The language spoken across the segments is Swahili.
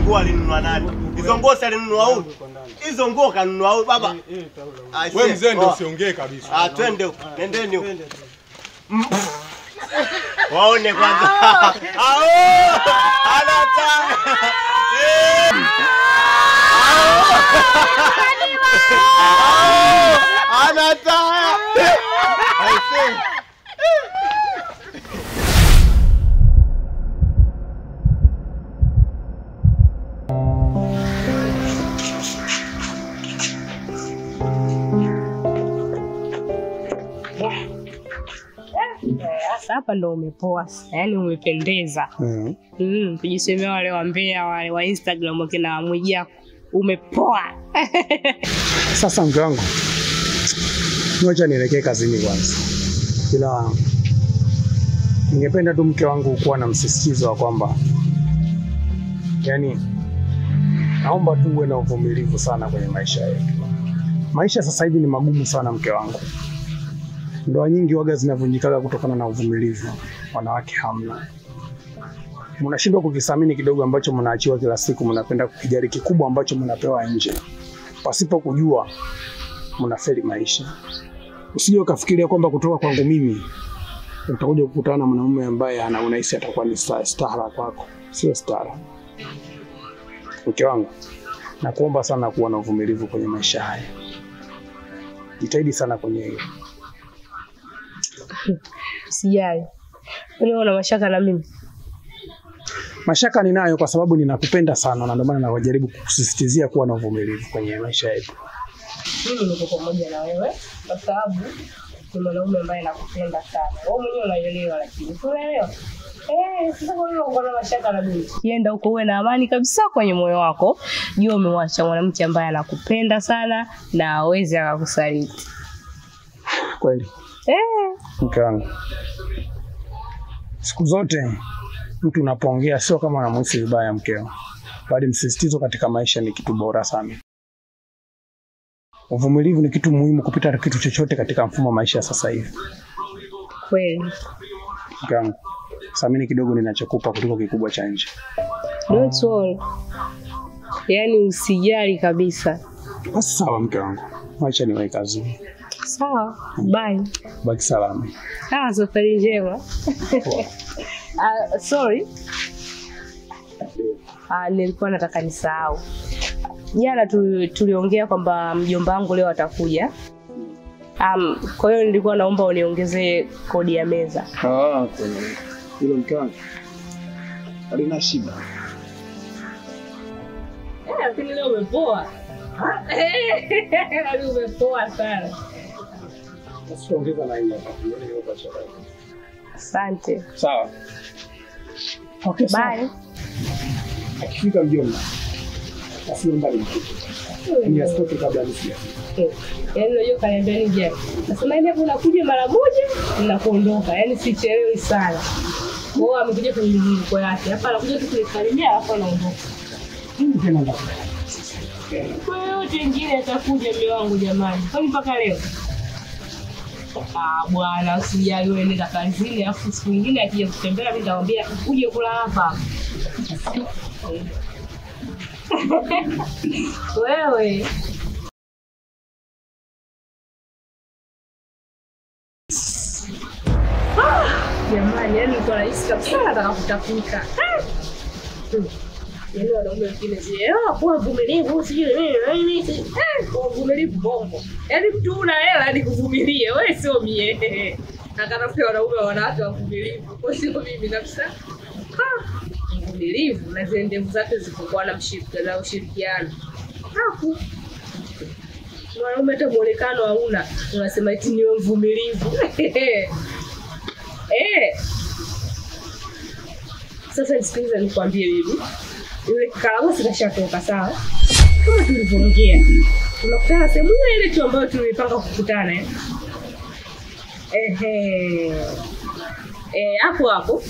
nguo alinunua nani? Hizo nguo alinunua huyu. Hizo nguo kanunua huyu baba. Wewe mzee ndio usiongee kabisa. Twende huko. Nendeni huko. Waone kwanza. Anata. Anata. Hapa ndo umepoa. Yaani umependeza. Kujisemea wale wa Mbeya wale wa Instagram wakina Mwijaku. Umepoa. Sasa mke wangu, ngoja nielekee kazini kwanza. Ila ningependa tu mke wangu kuwa na msisitizo wa kwamba naomba tu uwe na uvumilivu sana kwenye maisha yetu. Maisha sasa hivi ni magumu sana mke wangu. Ndoa nyingi waga zinavunjika kutokana na uvumilivu. Wanawake hamna. Mnashindwa kukithamini kidogo ambacho mnaachiwa kila siku, mnapenda kukijali kikubwa ambacho mnapewa nje. Pasipo kujua mnafeli maisha. Usije ukafikiria kwamba kutoka kwangu mimi utakuja kukutana na mwanamume ambaye unahisi atakuwa ni stara kwako. Sio stara. Mke wangu, nakuomba sana kuwa na uvumilivu kwenye maisha haya. Jitahidi sana kwenye hilo. Sijali. Unaona mashaka na mimi? Mashaka ninayo kwa sababu ninakupenda sana na ndio maana najaribu kukusisitizia kuwa na uvumilivu kwenye maisha yetu. Mimi niko pamoja na wewe kwa sababu ni mwanaume ambaye nakupenda sana. Wewe mwenyewe unaelewa lakini unaelewa? Sasa kwa nini unaona mashaka na mimi? Kienda huko uwe na amani kabisa kwenye moyo wako. Jua umemwacha mwanamke ambaye anakupenda sana na hawezi akakusaliti. Kweli? Mke wangu. Siku zote mtu unapoongea sio kama unamhisi vibaya mkeo. Bali msisitizo katika maisha ni kitu bora sana. Uvumilivu ni kitu muhimu kupita kitu chochote katika mfumo wa maisha sasa hivi. Kweli. Mke wangu, thamini kidogo ninachokupa kuliko kikubwa cha nje. Don't worry. Yaani usijali kabisa. Basi sawa mke wangu. Acha niwahi kazini. Sawa. Bye. Baki salama. Safari njema. Sorry. Nilikuwa nataka nisahau. Jana tuliongea kwamba mjomba wangu leo atakuja. Kwa hiyo nilikuwa naomba uniongezee kodi ya meza. Hilo mke wangu. Halina shida. Lakini leo umepoa. Leo umepoa sana. Ongeza na hiyo. Asante. Sawa. Okay, bye. Akifika mjomba. Asiomba mtu. Ni asitoke kabla nisikia. Yaani leo kaniambia nije. Nasema hivi unakuja mara moja na kuondoka. Yaani sichelewi sana. Wao amekuja kwenye mzunguko yake. Hapa anakuja tu kunisalimia alafu anaondoka. Mimi tena ndo. Kwa hiyo wengine atakuja mume wangu jamani. Kwani mpaka leo? Bwana usijali wewe nenda kazini alafu siku nyingine akija kutembea mimi nitamwambia uje kula hapa. Wewe jamani, yani niko rahisi kabisa nataka kutafuta. Yaani wanaume wengine kwa vumilivu sijui mimi kwa vumilivu bongo. Yaani mtu una hela hadi kuvumilie, wewe sio mie. Nakatafuta wanaume wanawake wavumilivu. Kwa sio mimi kabisa. Vumilivu na zile ndevu zake zikokuwa na ushirikiano. Hapo mwanaume hata muonekano hauna, unasema eti ni mvumilivu. Sasa nisikilize nikwambie bibi. Yule kalamu kashatoka sawa. Kama tulivyoongea. Tunakutana sehemu ile tu ambayo tulipanga kukutana. Hapo.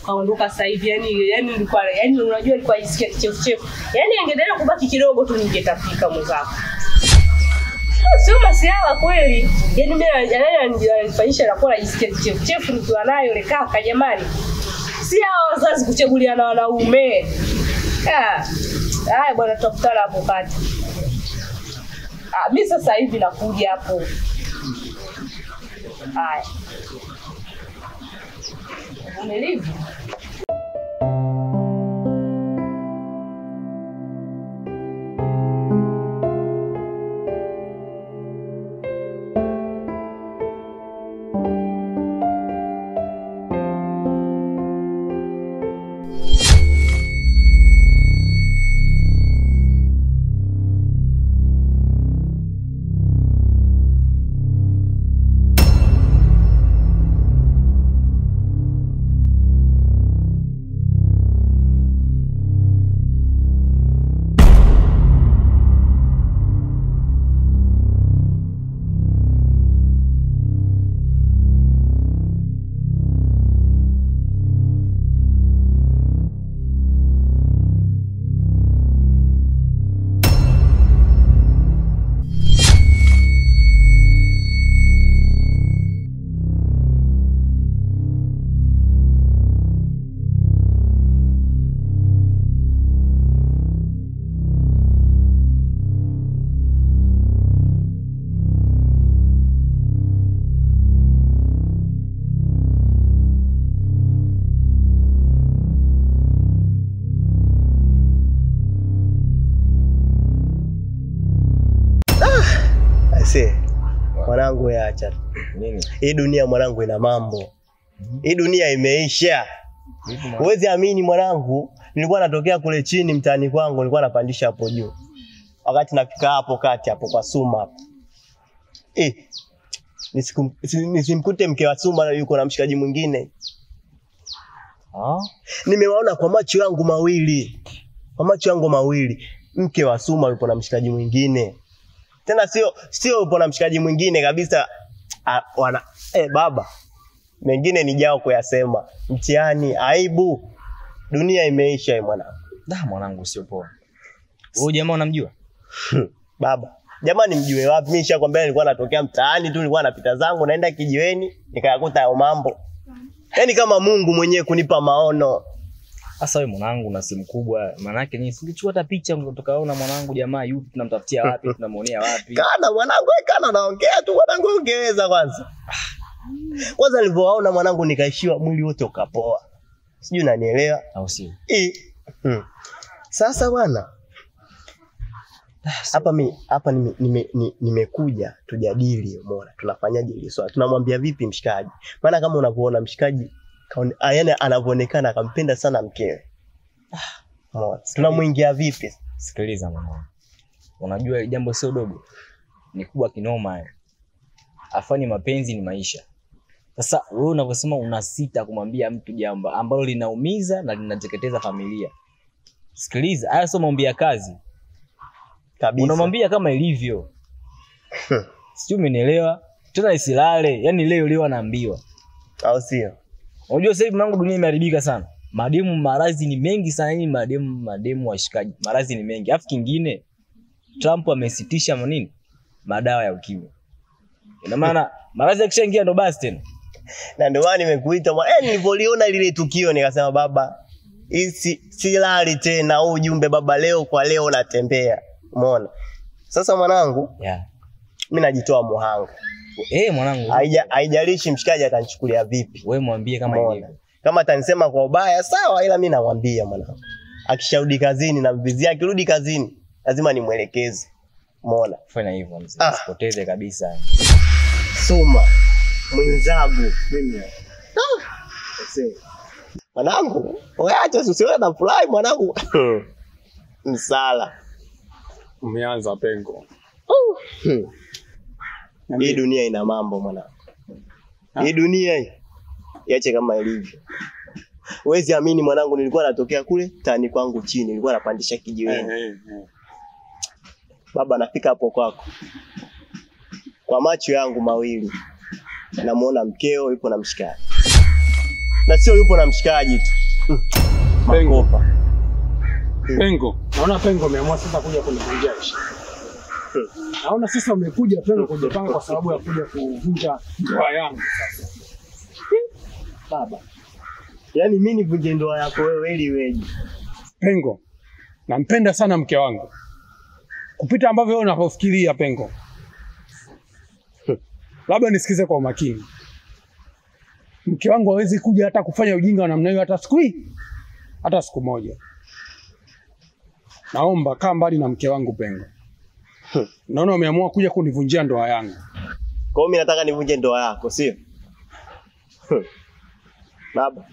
Kaondoka sasa hivi yani nilikuwa unajua nilikuwa jisikia kichefuchefu. Yaani angeendelea kubaki kidogo tu ningetafika mwenzako. Sio masiala kweli. Yaani mimi ananifanyisha na kwa jisikia kichefuchefu nikiwa nayo ile kaka jamani. Si hao wazazi kuchagulia na wanaume. Haya bwana tutakutana hapo kati. Mimi sasa hivi nakuja hapo. Haya. Umelivu. Mwanangu acha. Nini? Hii dunia mwanangu ina mambo. Hii dunia imeisha. Huwezi amini mwanangu, nilikuwa natokea kule chini mtaani kwangu, nilikuwa napandisha hapo juu. Wakati nafika hapo kati hapo kwa Suma hapo. Nisimkute mke wa Suma yuko na mshikaji mwingine. Nimewaona kwa macho yangu mawili. Kwa macho yangu mawili, mke wa Suma yupo na mshikaji mwingine. Tena sio yupo na mshikaji mwingine kabisa. Baba. Mengine ni jao kuyasema. Mtihani, aibu. Dunia imeisha mwanangu. Mwanangu sio poa. Wewe jamaa unamjua? Baba. Jamani mjue wapi? Mimi nishakwambia nilikuwa natokea mtaani tu, nilikuwa napita zangu naenda kijiweni, nikayakuta hayo mambo. Yaani kama Mungu mwenyewe kunipa maono. Sasa wewe mwanangu una simu kubwa, maana yake ni singechukua hata picha tukaona mwanangu jamaa yupi tunamtafutia wapi, tunamuonea wapi. Kana mwanangu kana naongea tu mwanangu ongeza kwanza. Kwanza nilipoona mwanangu nikaishiwa mwili wote ukapoa. Sijui unanielewa au sio? Sasa bwana hapa nimekuja tujadili, umeona tunafanyaje hili swali, tunamwambia vipi mshikaji, maana kama unavyoona mshikaji yani anavyoonekana akampenda sana mkewe, tunamuingia vipi? Sikiliza mwanangu, unajua jambo sio dogo, ni kubwa kinoma. Afanye mapenzi ni maisha. Sasa wewe unavyosema unasita kumwambia mtu jambo ambalo linaumiza na linateketeza familia. Sikiliza, haya sio maombi ya kazi kabisa. Unamwambia kama ilivyo. Sijui umenielewa? Tena isilale, yani leo anaambiwa. Au sio? Unajua sasa hivi mwanangu dunia imeharibika sana. Mademu marazi ni mengi sana, yani mademu washikaji. Marazi ni mengi. Alafu kingine Trump amesitisha nini? Madawa ya ukimwi. Ina maana marazi yakishaingia ndo basi tena. Na ndio maana nimekuita nilipoliona lile tukio nikasema baba, silali tena ujumbe baba, leo kwa leo natembea. Umeona? Sasa mwanangu, mimi najitoa muhanga. Mwanangu, haijalishi mshikaji atanichukulia vipi. Wewe mwambie kama ilivyo. Kama atanisema kwa ubaya sawa, ila mimi namwambia mwanangu. Akisharudi kazini na mvizi yake rudi kazini, lazima nimuelekeze. Umeona? Fanya hivyo mzee. Usipoteze kabisa. Suma mwenzangu mimi. Mwanangu, acha usiwe na fly mwanangu. Msala. Umeanza pengo. Hii dunia ina mambo mwanangu. Hii dunia hii iache kama ilivyo. Huwezi amini mwanangu, nilikuwa natokea kule tani kwangu chini, nilikuwa napandisha kijiweni. Baba nafika hapo kwako. Kwa macho yangu mawili namuona mkeo yupo na mshikaji. Na sio yupo na mshikaji tu. Makopa. Pengo. Naona Pengo ameamua sasa kuja kunivunjia ishi. Naona sasa umekuja Pengo kujipanga kwa sababu ya kuja kuvunja ndoa yangu sasa. Baba. Yaani mimi nivunje ndoa yako wewe ili weje? Pengo, nampenda sana mke wangu kupita ambavyo wewe unafikiria Pengo. Labda nisikize kwa umakini. Mke wangu hawezi kuja hata kufanya ujinga wa namna hiyo hata siku moja. Naomba kaa mbali na mke wangu Pengo. Naona umeamua kuja kunivunjia ndoa yangu. Kwa hiyo mimi nataka nivunje ndoa yako, sio? Baba.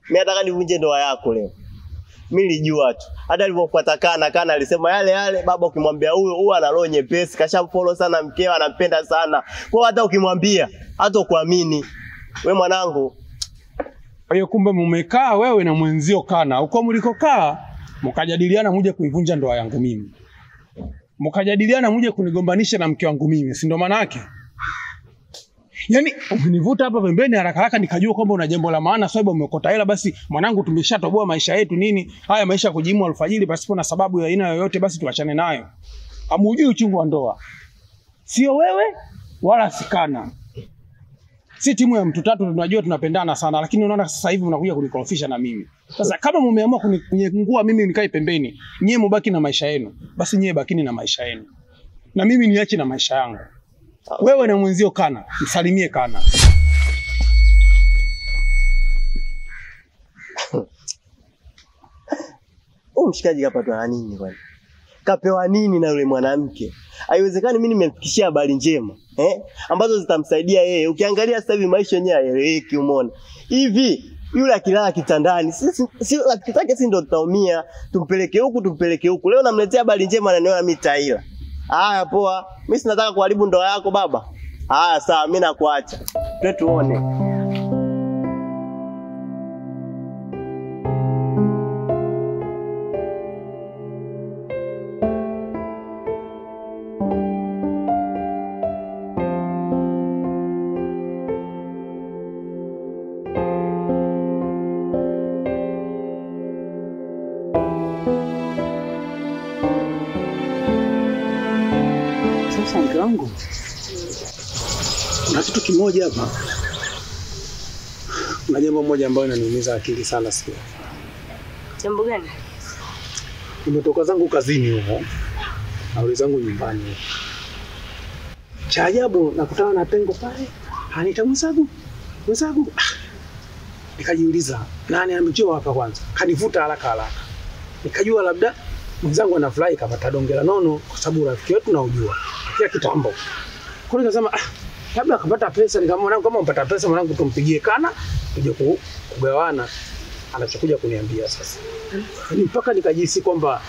Mimi nataka nivunje ndoa yako leo. Mimi nilijua tu. Hata alipofuata kana alisema yale baba, ukimwambia huyo ana roho nyepesi, kashamfollow sana mkeo, anampenda sana. Kwa hata ukimwambia hata kuamini. Wewe mwanangu. Kwa hiyo kumbe mumekaa wewe na mwenzio kana. Uko mlikokaa mkajadiliana muje kuivunja ndoa yangu mimi. Mkajadiliana muje kunigombanisha na mke wangu mimi, si ndo maana yake? Yaani ukinivuta hapa pembeni haraka nikajua kwamba una jambo la maana, sababu umekota hela, basi mwanangu tumeshatoboa maisha yetu nini? Haya maisha kujimu alfajiri pasipo na sababu ya aina yoyote, basi tuachane nayo. Hamujui uchungu wa ndoa. Sio wewe wala sikana. Si timu ya mtu tatu tunajua tunapendana sana, lakini unaona sasa hivi unakuja kunikorofisha na mimi. Sasa kama mmeamua kuninyengua mimi nikae pembeni, nyie mbaki na maisha yenu, basi nyie bakini na maisha yenu. Na mimi niache na maisha yangu. Wewe na mwenzio kana, msalimie kana. Mshikaji kapatwa nini kwani? Kapewa nini na yule mwanamke? Haiwezekani mimi nimemfikishia habari njema, ambazo zitamsaidia yeye. Ukiangalia sasa hivi maisha yenyewe hayaeleweki, umeona. Hivi yule akilala kitandani, sisi akitaka ndio tutaumia, tumpeleke huku. Leo namletea habari njema na niona mimi taila. Haya poa, mimi sinataka kuharibu ndoa yako baba. Haya sawa, mimi nakuacha. Tuone. Mke wangu, kuna kitu kimoja hapa. Kuna jambo moja ambalo linaniumiza akili sana sio. Jambo gani? Nimetoka zangu kazini huko. Nauli zangu nyumbani huko. Cha ajabu nakutana na Pengo pale. Anita msagu. Nikajiuliza, nani amejua hapa kwanza? Kanivuta haraka. Nikajua labda mwenzangu anafurahi kapata donge la nono kwa sababu rafiki wetu na ujua. Kia kitambo. Kwa hiyo nikasema labda akapata pesa, nikamwona kama umpata pesa mwanangu tumpigie kana tuje kugawana anachokuja kuniambia sasa. Mpaka nikajisi kwamba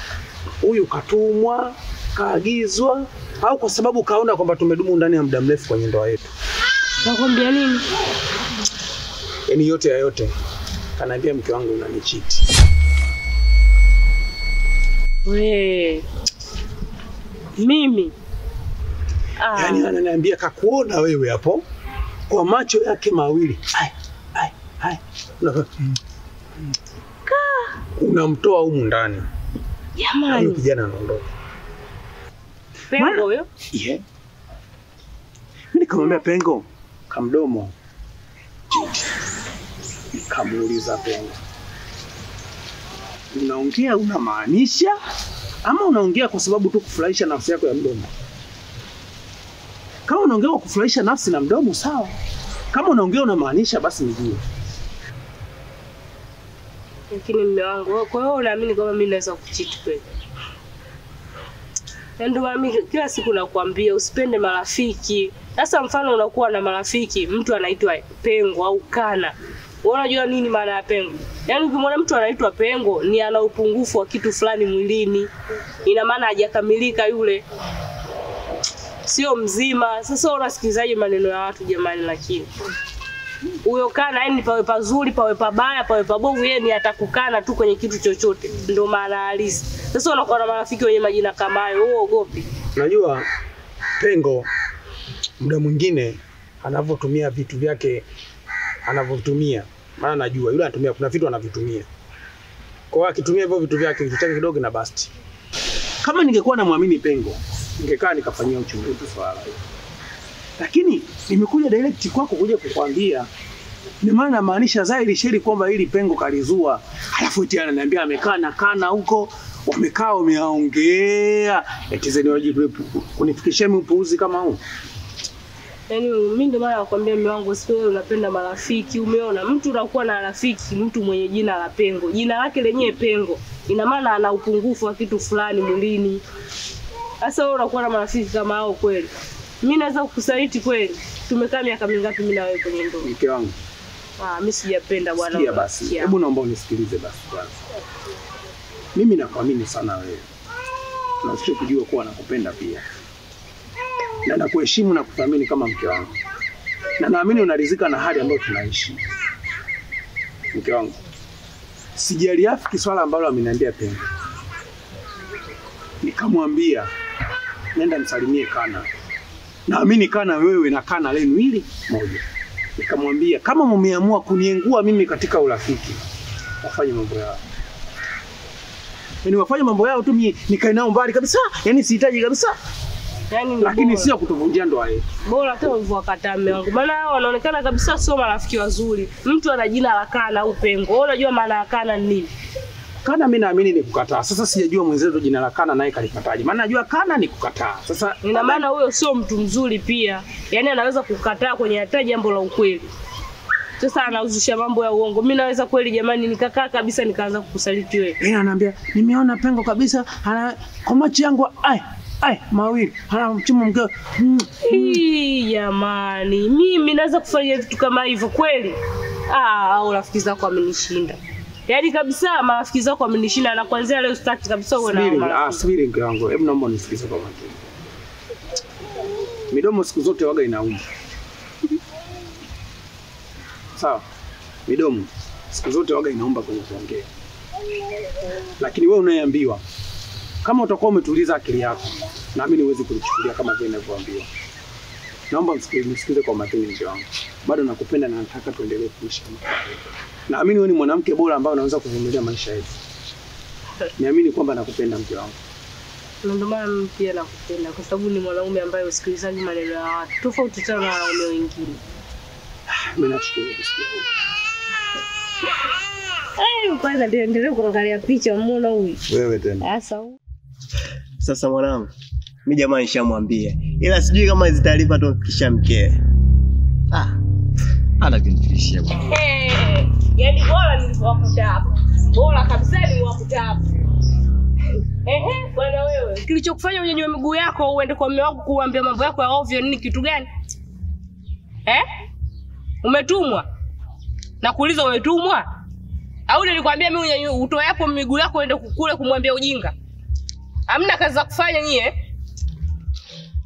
huyu katumwa, kaagizwa au kwa sababu kaona kwamba tumedumu ndani ya muda mrefu kwenye ndoa yetu. Nakwambia nini? Yaani yote kanaambia mke wangu unanichiti. Mimi yaani ananiambia kakuona wewe hapo kwa macho yake mawili. Hai. Unamtoa humu ndani. Jamani. Kijana anaondoka. Pengo huyo? Mimi nikamwambia Pengo, kamdomo. Nikamuuliza Pengo, unaongea unamaanisha ama unaongea kwa sababu tu kufurahisha nafsi yako ya mdomo? Kama unaongea kwa kufurahisha nafsi na mdomo sawa. Kama unaongea unamaanisha basi nijue. Lakini mume wangu, kwa hiyo unaamini kama mimi naweza kucheat kweli? Ndio mimi kila siku nakwambia usipende marafiki. Sasa mfano unakuwa na marafiki, mtu anaitwa Pengo au Kana. Wewe unajua nini maana ya Pengo? Yaani ukimwona mtu anaitwa Pengo ni ana upungufu wa kitu fulani mwilini. Ina maana hajakamilika yule. Sio mzima. Sasa unasikizaje maneno ya watu jamani? Lakini huyo Kana yani pawe pazuri, pawe pabaya, pawe pabovu, yeye ni atakukana tu kwenye kitu chochote. Ndio maana halisi. Sasa unakuwa na marafiki wenye majina kama hayo, wewe ogopi. Unajua Pengo muda mwingine anavyotumia vitu vyake anavyotumia, maana najua yule anatumia, kuna vitu anavitumia. Kwa hiyo akitumia hivyo vitu vyake, vitu chake kidogo na basti. Kama ningekuwa namwamini Pengo, ningekaa nikafanyia uchunguzi swala hili. Lakini nimekuja direct kwako kuja kukwambia Ni maana maanisha dhahiri sheri kwamba hili pengo kalizua. Alafu eti ananiambia amekaa na kana huko, wamekaa wameongea. Eti zeni wajibu kunifikishia mimi upuuzi kama huu. Yaani mimi ndio maana nakwambia mume wangu sio wewe unapenda marafiki, umeona? Mtu unakuwa na rafiki, mtu mwenye jina la Pengo. Jina lake lenyewe Pengo. Ina maana ana upungufu wa kitu fulani mwilini. Sasa wewe unakuwa na marafiki kama hao kweli? Mimi naweza kukusaliti kweli? Tumekaa miaka mingapi mimi na wewe kwenye ndoa? Mke wangu. Mimi sijapenda bwana. Sikia basi. Hebu naomba unisikilize basi kwanza. Mimi nakuamini sana wewe. Na sio kujua kuwa nakupenda pia. Na nakuheshimu na kuthamini kama mke wangu. Na naamini unaridhika na hali ambayo tunaishi. Mke wangu. Sijali afiki swala ambalo ameniambia Pengo. Nikamwambia nenda msalimie Kana. Naamini Kana wewe na Kana lenu hili moja. Nikamwambia kama mmeamua kuniengua mimi katika urafiki, wafanye mambo yao. Yaani wafanye mambo yao tu, mimi nikae nao mbali kabisa. Yaani sihitaji kabisa. Yaani lakini sio kutuvunjia ndoa yetu. Bora hata uvuakataa mume wangu. Maana hao wanaonekana kabisa sio marafiki wazuri. Mtu ana jina la Kana au Pengo. Wewe unajua maana ya Kana ni nini? Kana mimi naamini ni kukataa. Sasa sijajua mwenzetu jina la Kana naye kalikataje. Maana najua Kana ni kukataa. Sasa ina maana huyo sio mtu mzuri pia. Yaani anaweza kukataa kwenye hata jambo la ukweli. Sasa anauzusha mambo ya uongo. Mimi naweza kweli jamani nikakaa kabisa nikaanza kukusaliti wewe. Yeye ananiambia nimeona Pengo kabisa ana kwa macho yangu mawili. Ana mchumo mkeo. Jamani, mimi naweza kufanya vitu kama hivyo kweli? Au rafiki zako amenishinda. Yaani kabisa marafiki zako wamenishinda na kuanzia leo sitaki kabisa uwe na subiri mke wangu. Hebu naomba unisikize kwa makini. Midomo siku zote waga inauma. Sawa. Midomo siku zote waga inaomba kwenye kuongea. Lakini wewe unayeambiwa kama utakuwa umetuliza akili yako, naamini uweze kulichukulia kama vile ninavyoambiwa. Naomba msikize kwa makini mke wangu. Bado nakupenda na nataka tuendelee kuishi kama kawaida. Naamini wewe ni mwanamke bora ambaye unaweza kuvumilia maisha yetu. Niamini kwamba nakupenda mke wangu. Ndio maana mimi pia nakupenda kwa sababu ni mwanaume ambaye usikilizaji maneno ya watu. Tofauti sana na wanaume wengine. Mimi nashukuru kusikia hivyo. Kwanza endelee kuangalia picha muone huyu. Wewe tena. Sasa mwanangu, mimi jamani nishamwambia. Ila sijui kama hizo taarifa tufikisha mkee. Hata kunifikishia bwana. Yaani bora nilipokuta hapo. Bora kabisa nilipokuta hapo. Bwana wewe, kilichokufanya unyanyue miguu yako uende kwa mume wangu kuambia mambo yako ya ovyo nini kitu gani? Umetumwa? Nakuuliza umetumwa? Au nilikwambia mimi unyanyue utoe hapo miguu yako uende kule kumwambia ujinga? Hamna kazi za kufanya nyie?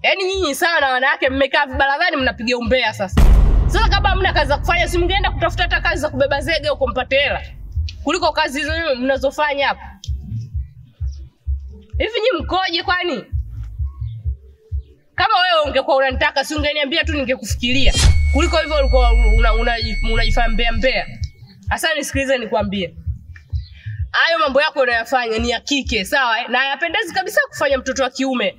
Yaani nyinyi sawa na wanawake mmekaa vibarazani mnapiga umbea sasa. Sasa kama hamna kazi za kufanya si mngeenda kutafuta hata kazi za kubeba zege huko mpate hela. Kuliko kazi hizo mnazofanya hapa. Hivi nyinyi mkoje kwani? Kama wewe ungekuwa unanitaka si ungeniambia tu ningekufikiria. Kuliko hivyo ulikuwa unajifanya mbea. Sasa nisikilize nikwambie. Hayo mambo yako unayofanya ni ya kike, sawa? Na hayapendezi kabisa kufanya mtoto wa kiume.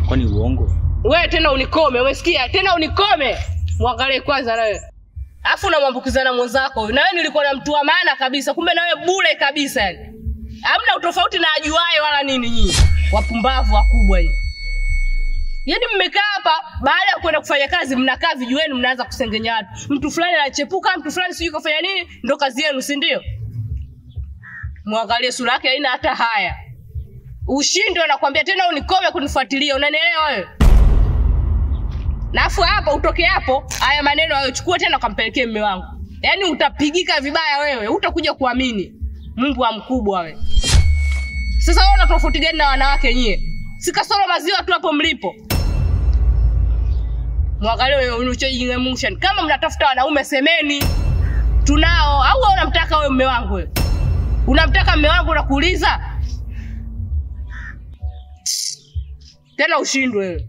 Kwani uongo? Wewe tena unikome, umesikia? Tena unikome. Muangalie kwanza na wewe. Alafu unamwambukizana mwenzako. Na wewe nilikuwa na mtu wa maana kabisa, kumbe na wewe bure kabisa yani. Hamna utofauti na ajuaye wala nini nyinyi. Wapumbavu wakubwa hivi. Yaani mmekaa hapa baada ya kwenda kufanya kazi mnakaa vijueni mnaanza kusengenya watu. Mtu fulani anachepuka, mtu fulani sijui kafanya nini, ndo kazi yenu, si ndio? Muangalie sura yake haina hata haya. Ushindwe nakwambia tena unikome kunifuatilia, unanielewa wewe? Nafu hapa utoke hapo, haya maneno hayo chukua tena kampelekee mume wangu. Yaani utapigika vibaya wewe, utakuja kuamini. Mungu mkubwa wewe. Sasa wewe una tofauti gani na wanawake nyie? Si kasoro maziwa tu hapo mlipo. Mwangalie wewe unachojingemusha. Kama mnatafuta wanaume semeni. Tunao au wewe unamtaka wewe mume wangu wewe? Unamtaka mume wangu nakuuliza? Tena ushindwe wewe.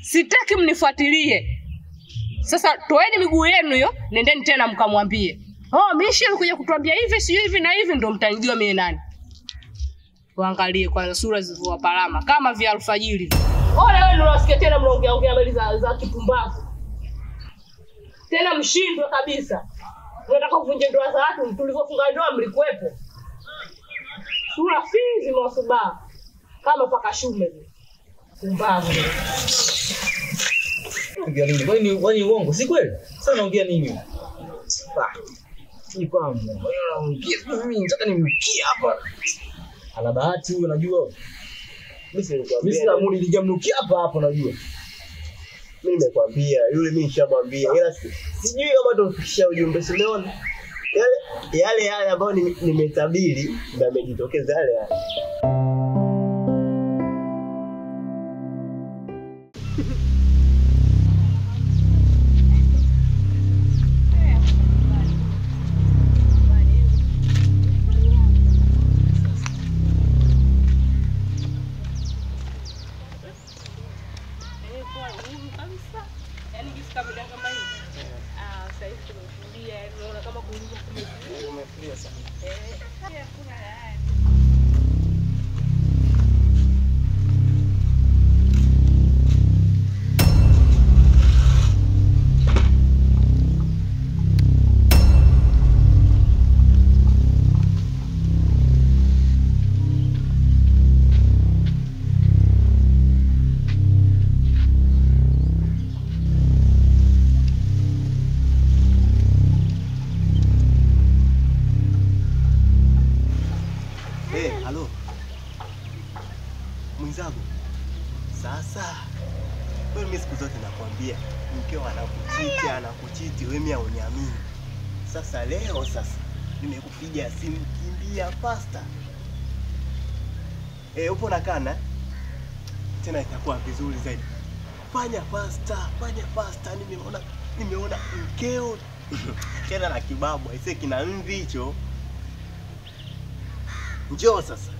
Sitaki mnifuatilie. Sasa toeni miguu yenu hiyo, nendeni tena mkamwambie. Mishi alikuja kutuambia hivi sio hivi na hivi ndio mtanijua mimi nani. Waangalie kwanza sura zilizowapalama kama vya alfajiri. Ole wewe unasikia tena mnaongea habari za kipumbavu. Tena mshindwe kabisa. Unataka kuvunja ndoa za watu tulivyofunga ndoa mlikuwepo. Sura fizi masuba. Kama paka shume. Umbavu. Ongea nini? Kwani uongo? Si kweli? Sasa unaongea nini? Ni kwamba mimi nataka nimkie hapa. Ana bahati huyo unajua. Mimi sina mudi nijamnukia hapa unajua. Mimi nimekwambia, yule mimi nishamwambia. Ila sijui kama tufikisha ujumbe simeona. Yale ambayo nimetabiri ndio yamejitokeza yale. Halo. Mwenzangu. Sasa wewe mimi siku zote nakwambia mkeo anakuchiti wewe mimi hauniamini. Sasa leo nimekupigia simu kimbia pasta. Upo na kana? Tena itakuwa vizuri zaidi. Fanya pasta, nimeona mkeo tena na kibabu aise kina mvi hicho. Njoo sasa.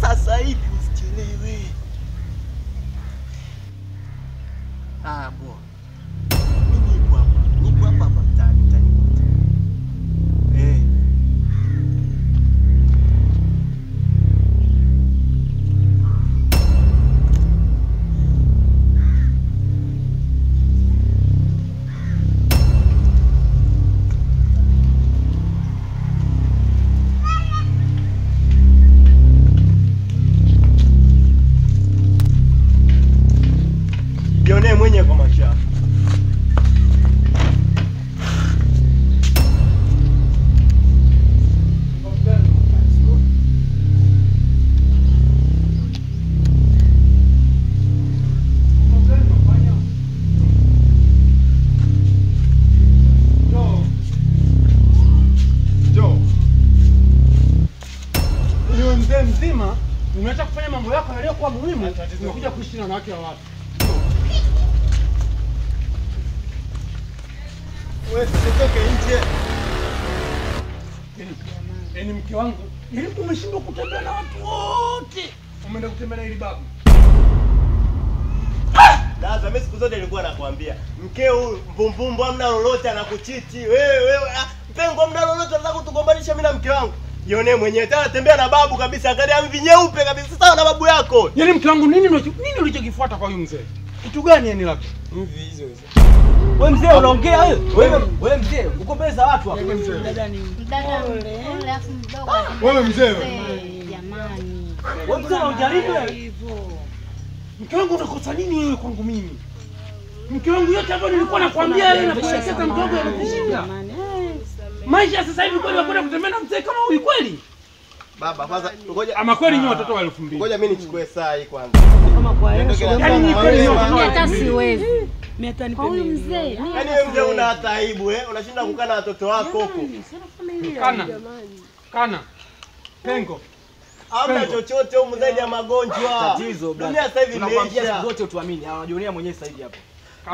Sasa hivi usichelewe. Bwana. Nipo hapa mtaani. Jione mwenye kwa macho yako. Wewe mzee mzima, unataka kufanya mambo yako yaliyokuwa muhimu, unakuja kuishi na wanawake wa watu. Wewe usitoke nje. Yaani mke wangu, ili umeshindwa kutembea na watu wote. Umeenda kutembea na ile babu. Sasa mimi siku zote nilikuwa nakwambia, mkeo huyu mpumpumbu hamna lolote anakuchiti. Wewe mpengo hamna lolote anataka kutugombanisha mimi na mke wangu. Jione mwenyewe tena tembea na babu kabisa, angalia mvi nyeupe kabisa sawa na babu yako. Yaani mke wangu nini ulichokifuata kwa huyu mzee? Kitu gani yani lako? Mvi hizo. Wewe mzee unaongea wewe? Wewe mzee uko mbele za watu hapo. Dada yule afu mdogo. Wewe mzee. Jamani. Wewe mzee unaongea nini wewe? Mke wangu unakosa nini wewe kwangu mimi? Mke wangu yote hapo nilikuwa nakwambia yeye anakuelekeza mdogo anakushinda. Maisha sasa hivi kweli wakwenda kutembea na mzee kama huyu kweli? Baba kwanza ngoja ama kweli ni watoto wa 2000. Ngoja mimi nichukue saa hii kwanza. Kama kwa yeye. Yaani ni kweli hata siwezi. Mimi hata nipe mzee. Yaani wewe mzee una hata aibu unashinda kukaa na watoto wako huko. Kana. Pengo. Hamna chochote huko zaidi ya magonjwa. Tatizo dunia sasa hivi tunakwambia siku zote utuamini. Unajionea mwenyewe sasa hivi hapo.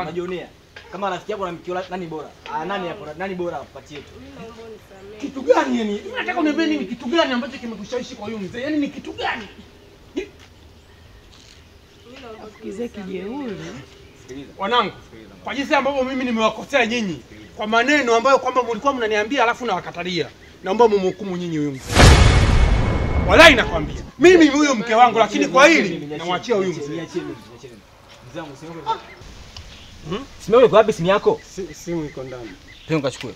Unajionea. Kama rafiki yako na mkio nani bora? Nani hapo? Nani bora apatie tu? Kitu gani yani? Mimi nataka uniambie ni kitu gani ambacho kimekushawishi kwa huyu mzee? Yaani ni kitu gani? Kizee kijeuri. Wanangu, kwa jinsi ambavyo mimi nimewakosea nyinyi kwa maneno ambayo kwamba mlikuwa mnaniambia alafu na wakatalia. Naomba mumhukumu nyinyi huyu mzee. Walai nakwambia. Mimi huyo mke wangu lakini kwa hili namwachia huyu mzee. Niachie mzee. Mzangu usiongee. Simu iko wapi simu yako? Simu iko ndani. Pengine kachukue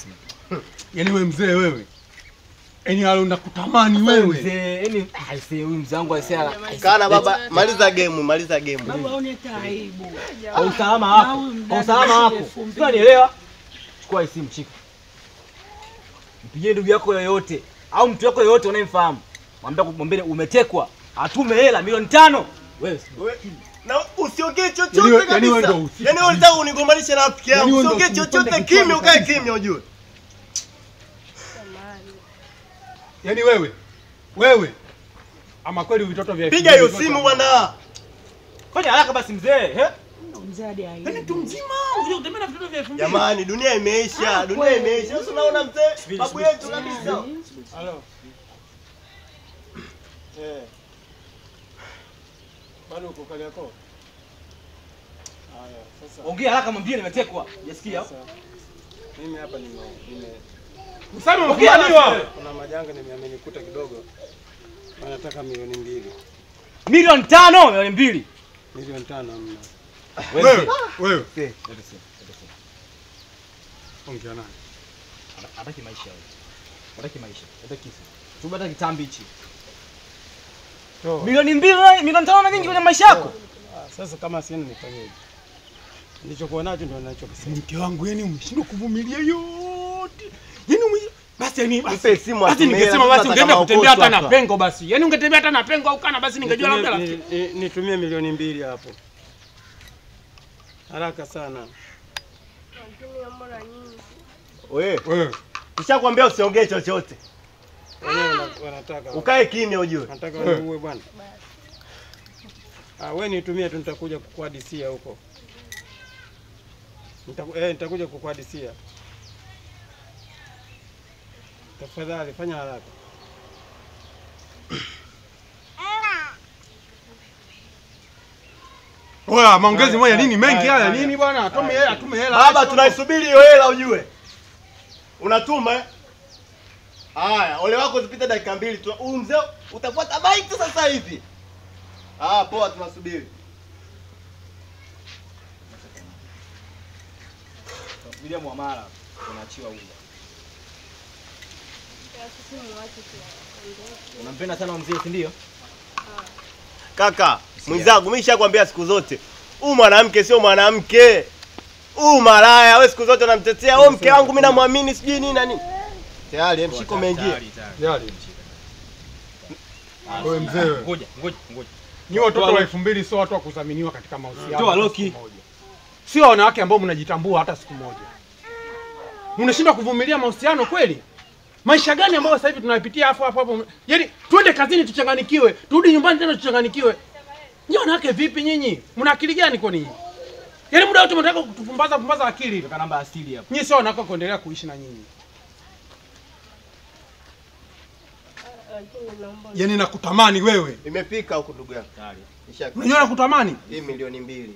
simu. Yaani wewe mzee wewe. Yaani halo nakutamani wewe. Mzee, yaani huyu mzee wangu aisema. Kana baba, maliza game. Baba unieta aibu. Kwa usalama wako. Unanielewa? Chukua simu chika. Mpigie ndugu yako yoyote au mtu wako yoyote unayemfahamu. Mwambie umetekwa. Atume hela milioni 5. Wewe na usiongee chochote kabisa. Yaani wewe unataka unigombanishe na rafiki yangu. Usiongee chochote, kimya, ukae kimya ujue. Yaani wewe ama kweli vitoto vya piga hiyo simu bwana. Fanya haraka basi mzee, Mzee hadi aibu. Yaani mtu mzima unajua kutembea na vitoto vya 2000. Jamani, dunia imeisha. Sasa unaona mzee babu yetu kabisa. Halo. Bado uko kali yako? Haya, sasa. Ongea haraka mwambie nimetekwa. Unasikia? Mimi hapa Usame ongea nini? Kuna majanga nimeamekuta kidogo. Wanataka milioni 2. Milioni 5, milioni 2. Milioni 5 hamna. Wewe. Ongea naye. Hataki maisha wewe. Hataki maisha. Hataki kifo. Tubata kitambi hichi. Milioni 2, milioni 5 na nyingi kwenye maisha yako. Sasa kama sieni nifanyeje? Nilichokuwa nacho ndio ninachokisema. Mke wangu yani umeshindwa kuvumilia yote. Yaani basi yani mpe simu basi ningesema basi ungeenda kutembea hata na pengo basi. Yaani ungetembea hata na pengo au kana basi ningejua labda nitumie milioni 2 hapo. Haraka sana. Wewe. Nishakwambia usiongee chochote. Wenyewe wanataka. Ukae kimya ujue. Nataka uwe bwana. Wewe nitumie tu nitakuja kukuhadisia huko. Nitakuja kukuhadisia. Tafadhali fanya haraka. Oya, maongezi moja nini mengi haya nini bwana? Atume hela. Baba tunaisubiri hiyo hela ujue. Unatuma haya, ole wako zipita dakika 2 tu. Huyu mzee utafuata bike sasa hivi. Poa tunasubiri. Tunasubiria muamala. Tunaachiwa huko. Unampenda sana mzee si ndio? Kaka, mwenzangu mimi nishakwambia siku zote. Huyu mwanamke sio mwanamke. Huyu malaya, wewe siku zote unamtetea. Wewe mke wangu mimi namwamini sijui nini na nini. Tayari mshiko umeingia. Tayari. Wewe mzee. Ngoja. Ni watoto wa 2000 sio watu wa kudhaminiwa katika mahusiano. Toa loki. Sio wanawake ambao mnajitambua hata siku moja. Mnashindwa kuvumilia mahusiano kweli? Maisha gani ambayo sasa hivi tunapitia hapo? Yaani twende kazini tuchanganikiwe, turudi nyumbani tena tuchanganikiwe. Nyinyi wanawake vipi nyinyi? Mna akili gani kwa nini? Yaani muda wote mnataka kutupumbaza akili. Kwa namba asili hapo. Nyinyi sio wanawake kuendelea kuishi na nyinyi. Yaani nakutamani wewe. Imepika huko ndugu yangu. Tayari. Unajua nakutamani? Hii milioni 2.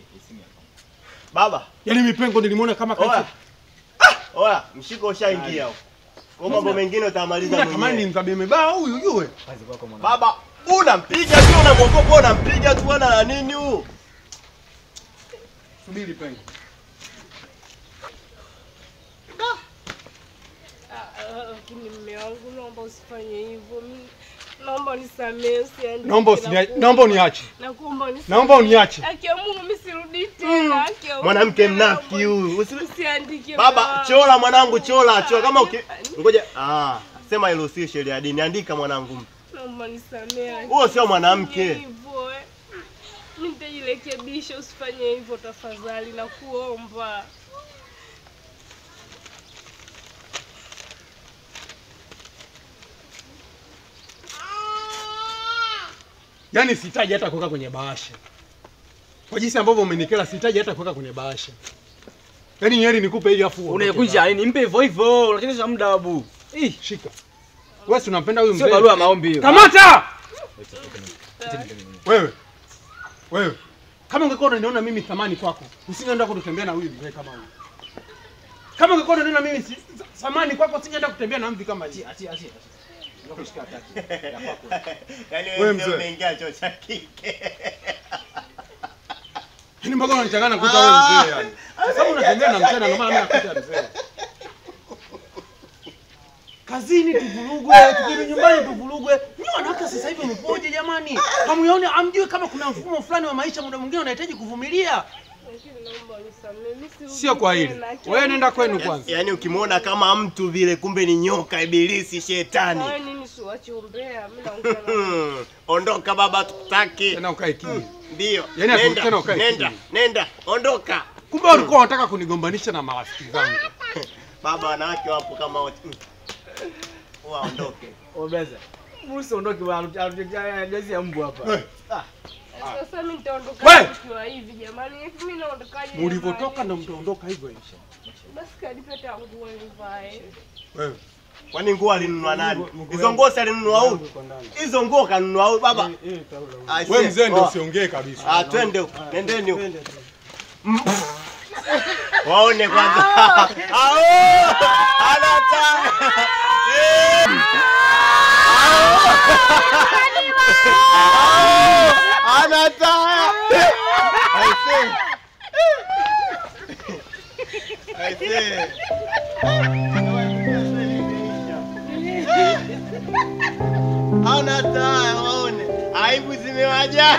Baba, yaani mipengo nilimuona kama kaisi. Oya, mshiko ushaingia huko. Kwa mambo mengine utamaliza mwenyewe. Natamani nimkabie mebaa huyu ujue. Baba, unampiga tu unamwogopa unampiga tu bwana na nini huyu? Subiri pengo. Lakini mume wangu naomba usifanye hivyo. Mimi naomba unisamee usiende. Naomba uniache. Naomba uniache. Haki ya Mungu mimi sirudi tena. Haki ya Mungu. Mwanamke mnafiki huyu. Usiandike. Baba, chola mwanangu, chola kama ngoja. Sema hilo si sheria ya dini. Andika mwanangu. Naomba nisamee. Huo sio mwanamke. Mimi nitajirekebisha, usifanye hivyo tafadhali na kuomba. Yaani sitaji hata kuweka kwenye bahasha. Kwa jinsi ambavyo umenikela sitaji hata kuweka kwenye bahasha. Yaani heri nikupe ili afu unakunja yaani nimpe hivyo hivyo lakini sio muda babu. Shika. Wewe si unampenda huyu mzee? Sio barua maombi hiyo. Kamata! Wewe. Kama ungekuwa unaniona mimi thamani kwako, usingeenda kutembea na huyu mzee kama huyu. Kama ungekuwa unaniona mimi thamani kwako, usingeenda kutembea na mtu kama hivi. Achia. Unakushika hataki. Ya kwako. Yaani wewe umeingia choo cha kike. Yaani mpaka unanichanganya kuita wewe mzee yani. Sasa unatembea na mchana ndio maana mimi nakuita mzee. Kazini tuvurugwe, tukirudi nyumbani tuvurugwe. Nyinyi wanawake sasa hivi mpoje jamani? Hamuone amjui kama kuna mfumo fulani wa maisha muda mwingine unahitaji kuvumilia. Sio kwa hili. Wewe nenda kwenu kwanza. Yaani ukimwona kama mtu vile kumbe ni nyoka, ibilisi, shetani. Wewe nini siwache umbea? Mimi naongea. Ondoka baba tukutaki. Tena ukae kimya. Ndio. Yaani tena ukae kimya. Nenda, ondoka. Kumbe ulikuwa unataka kunigombanisha na marafiki zangu. Baba wanawake wapo kama wote. Waondoke. Obeza. Musi ondoke bwana, jazi ya mbu hapa. Sasa mimi nitaondoka kwa hivi jamani. Mimi naondokaje? Mlipotoka ndo mtaondoka hivyo hivyo. Basi kanipe tangu nguo nivae. Wewe. Kwani nguo alinunua nani? Hizo nguo alinunua huyu. Hizo nguo kanunua huyu baba. Wewe mzee ndio usiongee kabisa. Twende huko. Nendeni huko. Waone kwanza. Anata. Anata. I see. Anata, waone. Aibu zimewajaa.